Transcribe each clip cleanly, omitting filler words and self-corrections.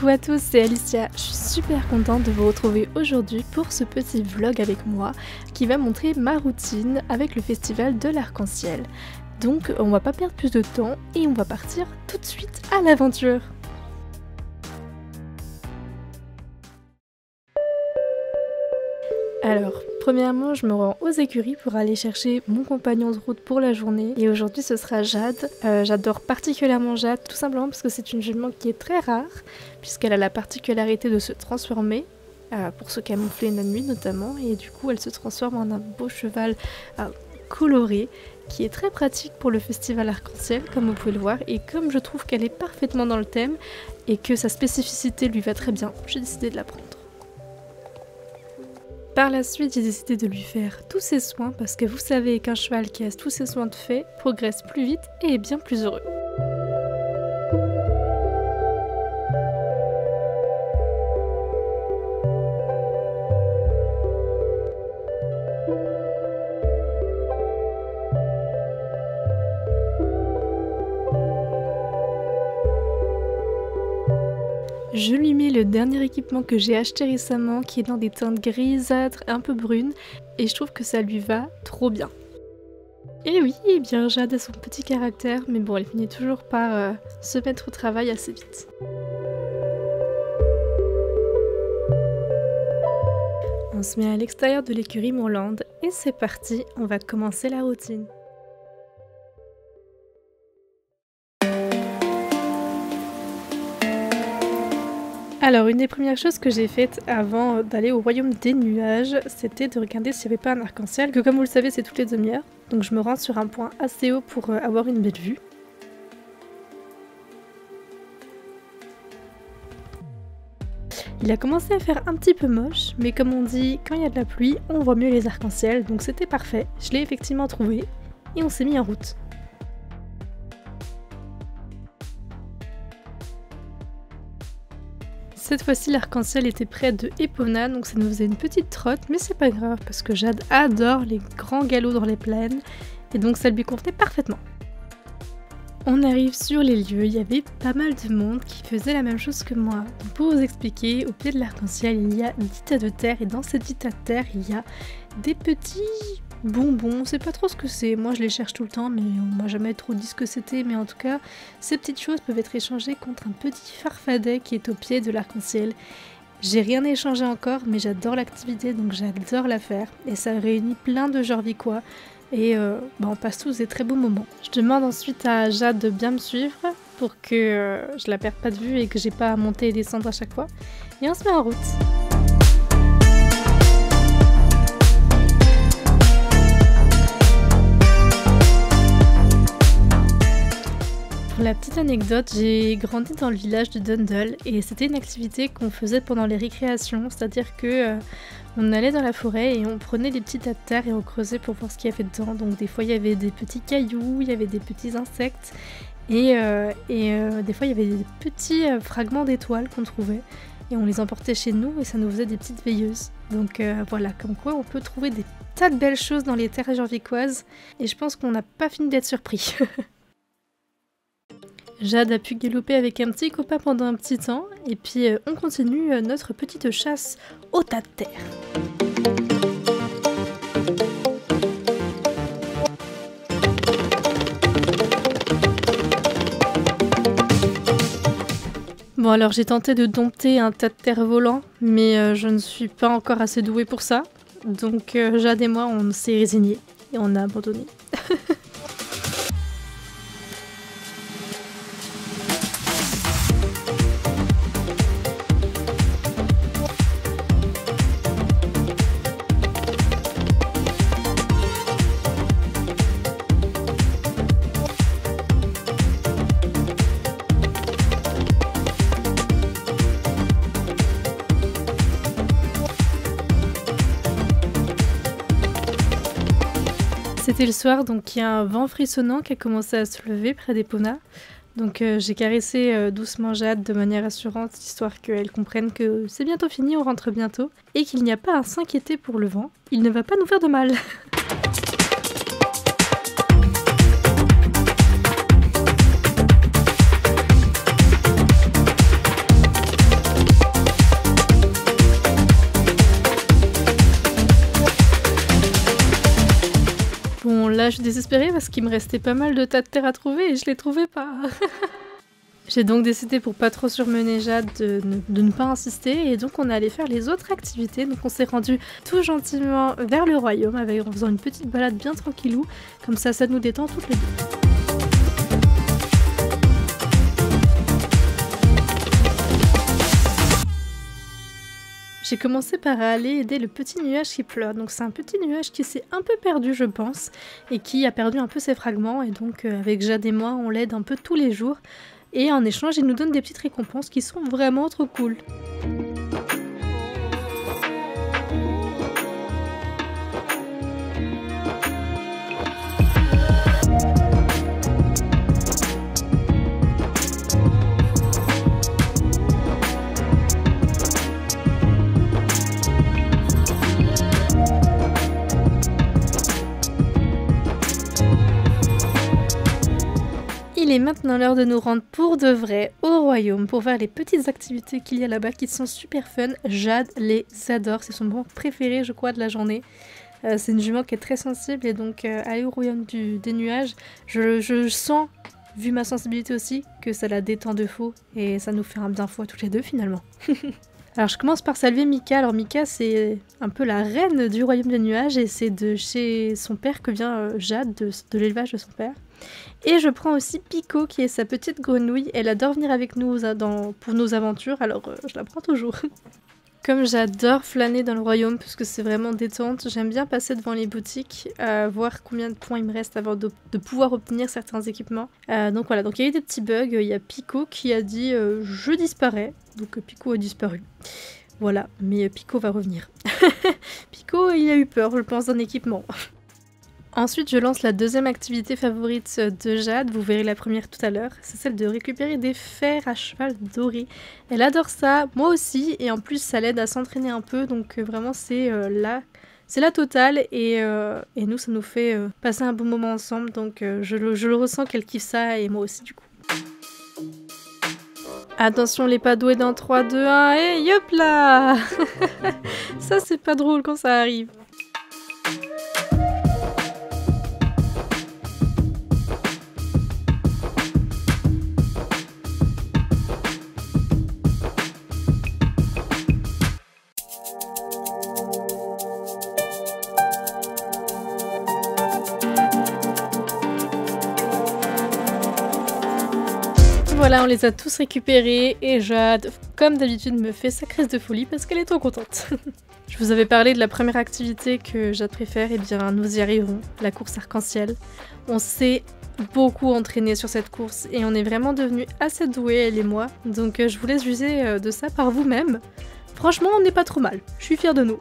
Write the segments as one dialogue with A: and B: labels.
A: Coucou à tous, c'est Alicia. Je suis super contente de vous retrouver aujourd'hui pour ce petit vlog avec moi qui va montrer ma routine avec le festival de l'arc-en-ciel. Donc on va pas perdre plus de temps et on va partir tout de suite à l'aventure. Alors, premièrement, je me rends aux écuries pour aller chercher mon compagnon de route pour la journée. Et aujourd'hui, ce sera Jade. J'adore particulièrement Jade, tout simplement parce que c'est une jument qui est très rare, puisqu'elle a la particularité de se transformer, pour se camoufler la nuit notamment. Et du coup, elle se transforme en un beau cheval coloré, qui est très pratique pour le festival arc-en-ciel, comme vous pouvez le voir. Et comme je trouve qu'elle est parfaitement dans le thème, et que sa spécificité lui va très bien, j'ai décidé de la prendre. Par la suite, j'ai décidé de lui faire tous ses soins parce que vous savez qu'un cheval qui a tous ses soins de fait progresse plus vite et est bien plus heureux. Je lui mets le dernier équipement que j'ai acheté récemment qui est dans des teintes grisâtres un peu brunes et je trouve que ça lui va trop bien. Et oui, eh bien Jade a son petit caractère mais bon elle finit toujours par se mettre au travail assez vite. On se met à l'extérieur de l'écurie Moorland et c'est parti, on va commencer la routine. Alors une des premières choses que j'ai faites avant d'aller au royaume des nuages, c'était de regarder s'il n'y avait pas un arc-en-ciel, que comme vous le savez c'est toutes les demi-heures, donc je me rends sur un point assez haut pour avoir une belle vue. Il a commencé à faire un petit peu moche, mais comme on dit, quand il y a de la pluie, on voit mieux les arcs-en-ciel, donc c'était parfait, je l'ai effectivement trouvé, et on s'est mis en route. Cette fois-ci, l'arc-en-ciel était près de Epona, donc ça nous faisait une petite trotte, mais c'est pas grave parce que Jade adore les grands galops dans les plaines, et donc ça lui convenait parfaitement. On arrive sur les lieux, il y avait pas mal de monde qui faisait la même chose que moi. Donc pour vous expliquer, au pied de l'arc-en-ciel, il y a 10 tas de terre, et dans ces 10 tas de terre, il y a des petits bonbons, on sait pas trop ce que c'est, moi je les cherche tout le temps mais on m'a jamais trop dit ce que c'était, mais en tout cas ces petites choses peuvent être échangées contre un petit farfadet qui est au pied de l'arc-en-ciel. J'ai rien échangé encore mais j'adore l'activité donc j'adore la faire et ça réunit plein de Jorviquois et on passe tous des très beaux moments. Je demande ensuite à Jade de bien me suivre pour que je la perde pas de vue et que j'ai pas à monter et descendre à chaque fois et on se met en route. Pour la petite anecdote, j'ai grandi dans le village de Dundle et c'était une activité qu'on faisait pendant les récréations, c'est-à-dire que on allait dans la forêt et on prenait des petits tas de terre et on creusait pour voir ce qu'il y avait dedans. Donc des fois il y avait des petits cailloux, il y avait des petits insectes et des fois il y avait des petits fragments d'étoiles qu'on trouvait et on les emportait chez nous et ça nous faisait des petites veilleuses. Donc voilà, comme quoi on peut trouver des tas de belles choses dans les terres jorviquoises et je pense qu'on n'a pas fini d'être surpris. Jade a pu galoper avec un petit copain pendant un petit temps et puis on continue notre petite chasse au tas de terre. Bon alors j'ai tenté de dompter un tas de terre volant mais je ne suis pas encore assez douée pour ça. Donc Jade et moi on s'est résignés et on a abandonné. C'était le soir, donc il y a un vent frissonnant qui a commencé à se lever près d'Epona. Donc j'ai caressé doucement Jade de manière assurante, histoire qu'elle comprenne que c'est bientôt fini, on rentre bientôt, et qu'il n'y a pas à s'inquiéter pour le vent, il ne va pas nous faire de mal. Bon, là, je suis désespérée parce qu'il me restait pas mal de tas de terre à trouver et je les trouvais pas. J'ai donc décidé, pour pas trop surmener Jade, de ne pas insister, et donc on est allé faire les autres activités. Donc on s'est rendu tout gentiment vers le royaume en faisant une petite balade bien tranquillou, comme ça nous détend toutes les deux. J'ai commencé par aller aider le petit nuage qui pleure. Donc c'est un petit nuage qui s'est un peu perdu, je pense, et qui a perdu un peu ses fragments, et donc avec Jade et moi, on l'aide un peu tous les jours. Et en échange, il nous donne des petites récompenses qui sont vraiment trop cool. Il est maintenant l'heure de nous rendre pour de vrai au royaume pour faire les petites activités qu'il y a là-bas qui sont super fun. Jade les adore, c'est son moment préféré je crois de la journée. C'est une jument qui est très sensible et donc aller au royaume des nuages, je sens, vu ma sensibilité aussi, que ça la détend de fou et ça nous fait un bien fou à toutes les deux finalement. Alors je commence par saluer Mika. Alors Mika c'est un peu la reine du royaume des nuages et c'est de chez son père que vient Jade, de l'élevage de son père. Et je prends aussi Pico qui est sa petite grenouille, elle adore venir avec nous pour nos aventures, alors je la prends toujours. Comme j'adore flâner dans le royaume parce que c'est vraiment détente, j'aime bien passer devant les boutiques, voir combien de points il me reste avant de pouvoir obtenir certains équipements. Donc voilà, donc il y a eu des petits bugs, il y a Pico qui a dit je disparais, donc Pico a disparu. Voilà, mais Pico va revenir. Pico il a eu peur je pense d'un équipement. Ensuite, je lance la deuxième activité favorite de Jade, vous verrez la première tout à l'heure, c'est celle de récupérer des fers à cheval dorés. Elle adore ça, moi aussi, et en plus ça l'aide à s'entraîner un peu, donc vraiment c'est la totale, et nous ça nous fait passer un bon moment ensemble, donc je le ressens qu'elle kiffe ça, et moi aussi du coup. Attention les pas doués dans 3, 2, 1, et yop là. Ça c'est pas drôle quand ça arrive. Voilà, on les a tous récupérés et Jade, comme d'habitude, me fait sa crise de folie parce qu'elle est trop contente. Je vous avais parlé de la première activité que Jade préfère, et bien nous y arriverons, la course arc-en-ciel. On s'est beaucoup entraîné sur cette course et on est vraiment devenus assez doués, elle et moi, donc je vous laisse juger de ça par vous-même. Franchement, on n'est pas trop mal, je suis fière de nous.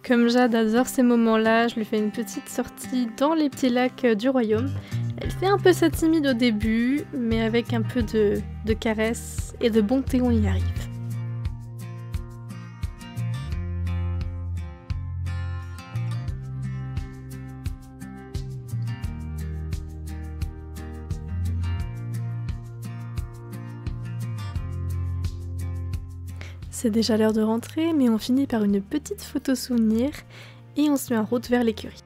A: Comme Jade adore ces moments-là, je lui fais une petite sortie dans les petits lacs du royaume. Elle fait un peu sa timide au début, mais avec un peu de caresse et de bonté, on y arrive. C'est déjà l'heure de rentrer, mais on finit par une petite photo souvenir et on se met en route vers l'écurie.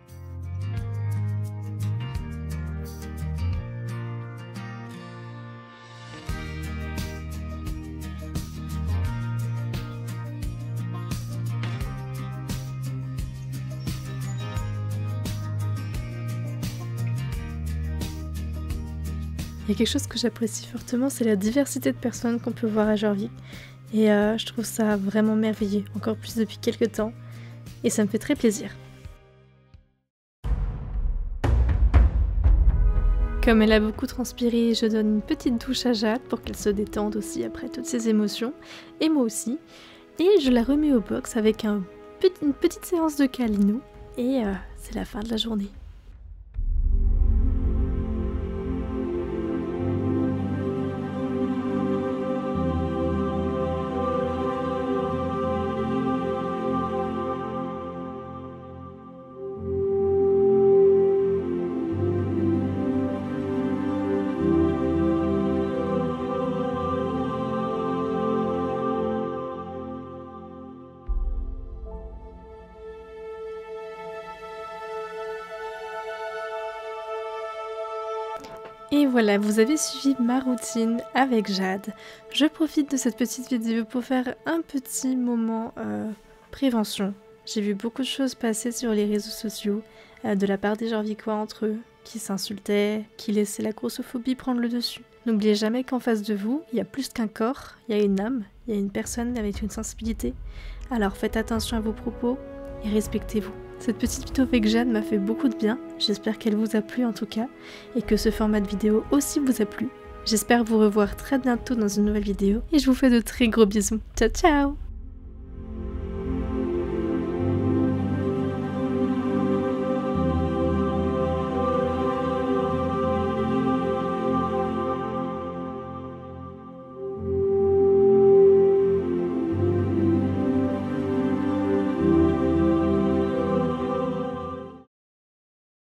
A: Il y a quelque chose que j'apprécie fortement, c'est la diversité de personnes qu'on peut voir à Jorvik. Et je trouve ça vraiment merveilleux, encore plus depuis quelques temps. Et ça me fait très plaisir. Comme elle a beaucoup transpiré, je donne une petite douche à Jade pour qu'elle se détende aussi après toutes ces émotions, et moi aussi. Et je la remets au box avec une petite séance de câlino, et c'est la fin de la journée. Et voilà, vous avez suivi ma routine avec Jade. Je profite de cette petite vidéo pour faire un petit moment prévention. J'ai vu beaucoup de choses passer sur les réseaux sociaux, de la part des Jorvikois entre eux, qui s'insultaient, qui laissaient la grossophobie prendre le dessus. N'oubliez jamais qu'en face de vous, il y a plus qu'un corps, il y a une âme, il y a une personne avec une sensibilité. Alors faites attention à vos propos et respectez-vous. Cette petite vidéo avec Jade m'a fait beaucoup de bien, j'espère qu'elle vous a plu en tout cas, et que ce format de vidéo aussi vous a plu. J'espère vous revoir très bientôt dans une nouvelle vidéo, et je vous fais de très gros bisous. Ciao ciao!